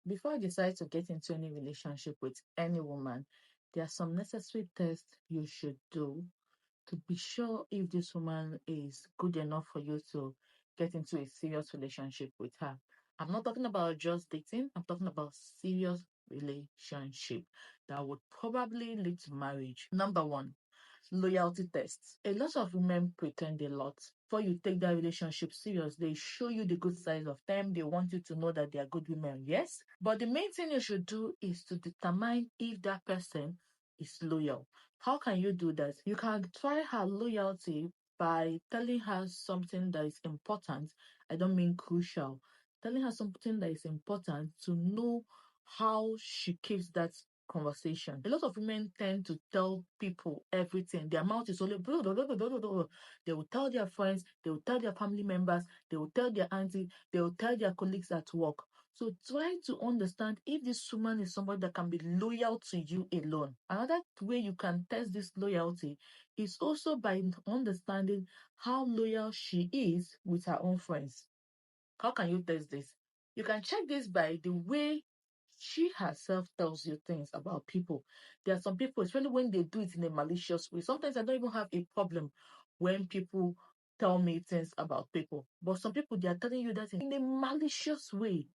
Before you decide to get into any relationship with any woman, there are some necessary tests you should do to be sure if this woman is good enough for you to get into a serious relationship with her. I'm not talking about just dating, I'm talking about serious relationship that would probably lead to marriage. Number one, loyalty tests. A lot of women pretend a lot. Before you take that relationship serious, they show you the good side of them. They want you to know that they are good women, yes. But the main thing you should do is to determine if that person is loyal. How can you do that? You can try her loyalty by telling her something that is important. I don't mean crucial. Telling her something that is important to know how she keeps that conversation. A lot of women tend to tell people everything. Their mouth is only blah, blah, blah, blah, blah, blah. They will tell their friends, they will tell their family members, they will tell their auntie, they will tell their colleagues at work. So try to understand if this woman is somebody that can be loyal to you alone. Another way you can test this loyalty is also by understanding how loyal she is with her own friends. How can you test this? You can check this by the way she herself tells you things about people. There are some people, especially when they do it in a malicious way. Sometimes I don't even have a problem when people tell me things about people. But some people, they are telling you that in a malicious way.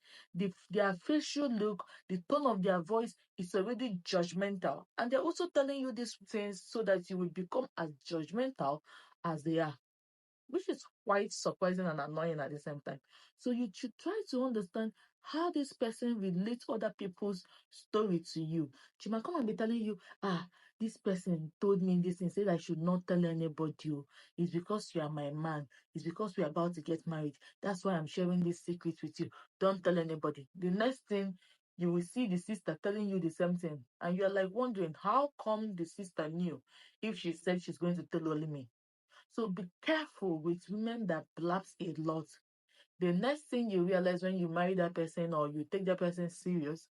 Their facial look, the tone of their voice is already judgmental. And they're also telling you these things so that you will become as judgmental as they are, which is quite surprising and annoying at the same time. So you should try to understand how this person relates other people's story to you. She might come and be telling you, this person told me this and said I should not tell anybody. It's because you are my man. It's because we're about to get married. That's why I'm sharing this secret with you. Don't tell anybody. The next thing, you will see the sister telling you the same thing. And you're like wondering, how come the sister knew if she said she's going to tell only me? So be careful with women that blabs a lot. The next thing you realize when you marry that person or you take that person serious,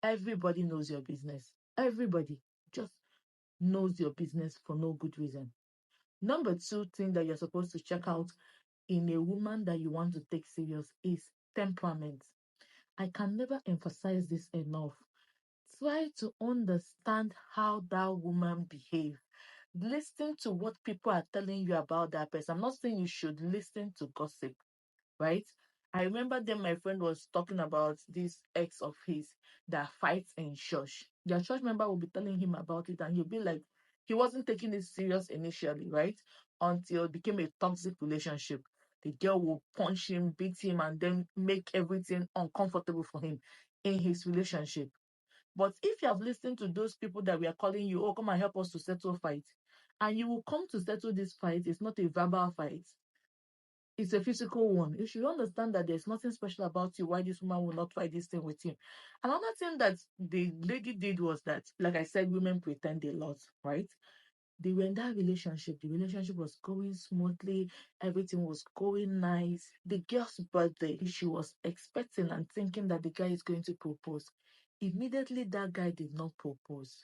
everybody knows your business. Everybody just knows your business for no good reason. Number two thing that you're supposed to check out in a woman that you want to take serious is temperament. I can never emphasize this enough. Try to understand how that woman behaves. Listen to what people are telling you about that person. I'm not saying you should listen to gossip, right? I remember then my friend was talking about this ex of his that fights in church. Their church member will be telling him about it, and he'll be like, he wasn't taking it serious initially, right? Until it became a toxic relationship. The girl will punch him, beat him, and then make everything uncomfortable for him in his relationship. But if you have listened to those people that we are calling you, oh, come and help us to settle fight, and you will come to settle this fight, it's not a verbal fight, it's a physical one. You should understand that there's nothing special about you why this woman will not try this thing with you. Another thing that the lady did was that, like I said, women pretend a lot, right? They were in that relationship. The relationship was going smoothly. Everything was going nice. The girl's birthday, she was expecting and thinking that the guy is going to propose. Immediately, that guy did not propose.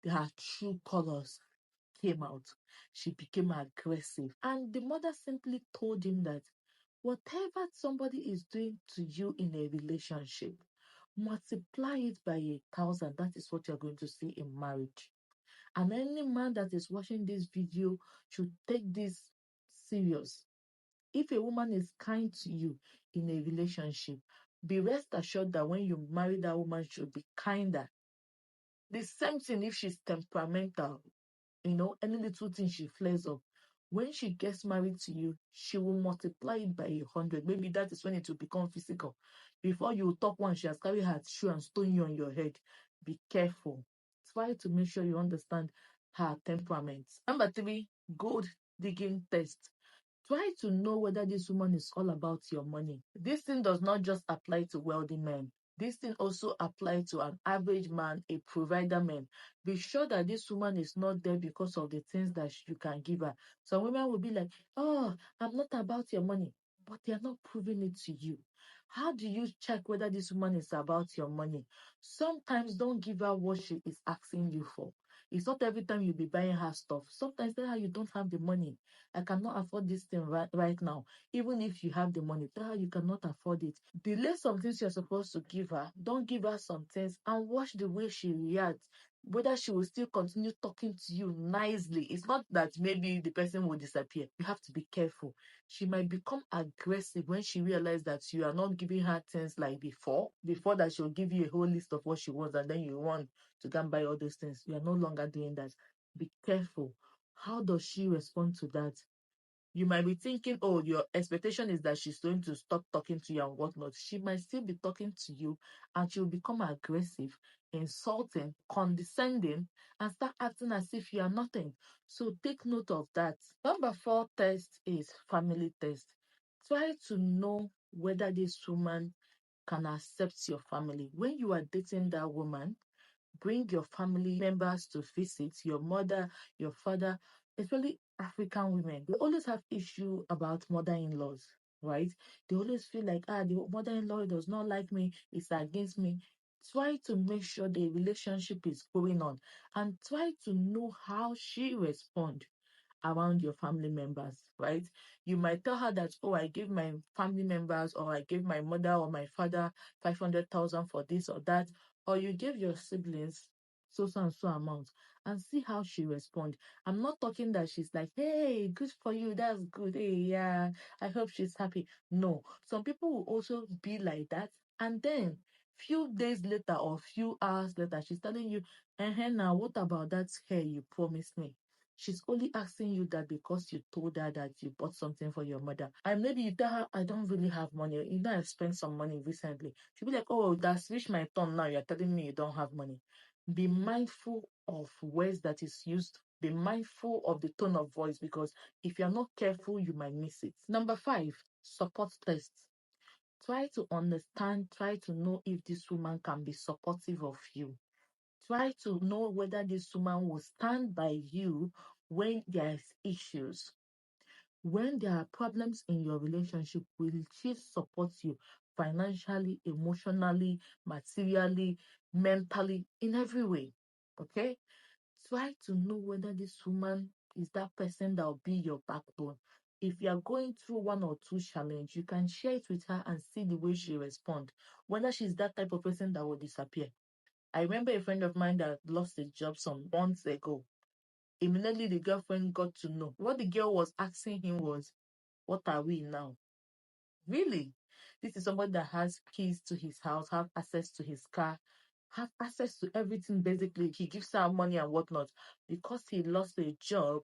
Her true colors came out. She became aggressive. And the mother simply told him that whatever somebody is doing to you in a relationship, multiply it by 1,000. That is what you're going to see in marriage. And any man that is watching this video should take this serious. If a woman is kind to you in a relationship, be rest assured that when you marry that woman, she'll be kinder. The same thing if she's temperamental, any little thing she flares up. When she gets married to you, she will multiply it by 100. Maybe that is when it will become physical. Before you talk one, she has carried her shoe and stone you on your head. Be careful. Try to make sure you understand her temperament. Number three, gold digging test. Try to know whether this woman is all about your money. This thing does not just apply to wealthy men. This thing also applies to an average man, a provider man. Be sure that this woman is not there because of the things that you can give her. Some women will be like, oh, I'm not about your money, but they are not proving it to you. How do you check whether this woman is about your money? Sometimes don't give her what she is asking you for. It's not every time you'll be buying her stuff. Sometimes tell her you don't have the money. I cannot afford this thing right now. Even if you have the money, tell her you cannot afford it. Delay some things you're supposed to give her. Don't give her some things and watch the way she reacts. Whether she will still continue talking to you nicely. It's not that maybe the person will disappear. You have to be careful. She might become aggressive when she realizes that you are not giving her things like before. Before that, she'll give you a whole list of what she wants, and then you want to go and buy all those things. You are no longer doing that. Be careful. How does she respond to that? You might be thinking, oh, your expectation is that she's going to stop talking to you and whatnot. She might still be talking to you and she'll become aggressive, insulting, condescending, and start acting as if you are nothing. So take note of that. Number 4 test is family test. Try to know whether this woman can accept your family. When you are dating that woman, bring your family members to visit, your mother, your father, especially African women. They always have issue about mother-in-laws, right? They always feel like, the mother-in-law does not like me, it's against me. Try to make sure the relationship is going on and try to know how she responds around your family members, right? You might tell her that, oh, I gave my family members or I gave my mother or my father 500,000 for this or that, or you gave your siblings so and so amount and see how she responds. I'm not talking that she's like, hey, good for you, that's good. Hey, yeah, I hope she's happy. No, some people will also be like that, and then few days later or few hours later, she's telling you, now what about that hair you promised me? She's only asking you that because you told her that you bought something for your mother. And maybe you tell her, I don't really have money. You know, I've spent some money recently. She'll be like, oh, that's reached my turn now. You're telling me you don't have money. Be mindful of words that is used. Be mindful of the tone of voice, because if you're not careful, you might miss it. Number 5, support tests. Try to understand, try to know if this woman can be supportive of you. Try to know whether this woman will stand by you when there's issues. When there are problems in your relationship, will she support you financially, emotionally, materially, mentally, in every way? Okay? Try to know whether this woman is that person that will be your backbone. If you are going through one or two challenge, you can share it with her and see the way she responds. Whether she's that type of person that will disappear. I remember a friend of mine that lost a job some months ago. Immediately, the girlfriend got to know. What the girl was asking him was, what are we now? Really? This is somebody that has keys to his house, have access to his car, have access to everything basically. He gives her money and whatnot. Because he lost a job,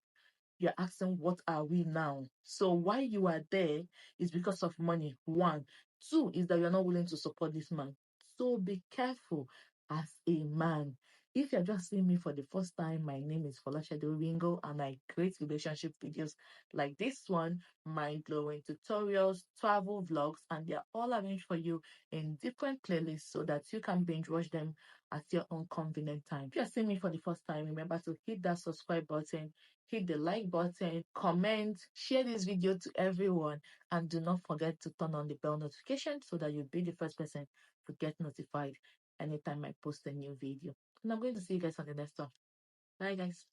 you're asking, what are we now? So why you are there is because of money. 1. 2 is that you're not willing to support this man. So be careful as a man. If you're just seeing me for the first time, my name is Folashade Oringo and I create relationship videos like this one, mind-blowing tutorials, travel vlogs, and they're all arranged for you in different playlists so that you can binge watch them at your own convenient time. If you're seeing me for the first time, remember to hit that subscribe button, hit the like button, comment, share this video to everyone, and do not forget to turn on the bell notification so that you'll be the first person to get notified anytime I post a new video. And I'm going to see you guys on the next one. Bye, guys.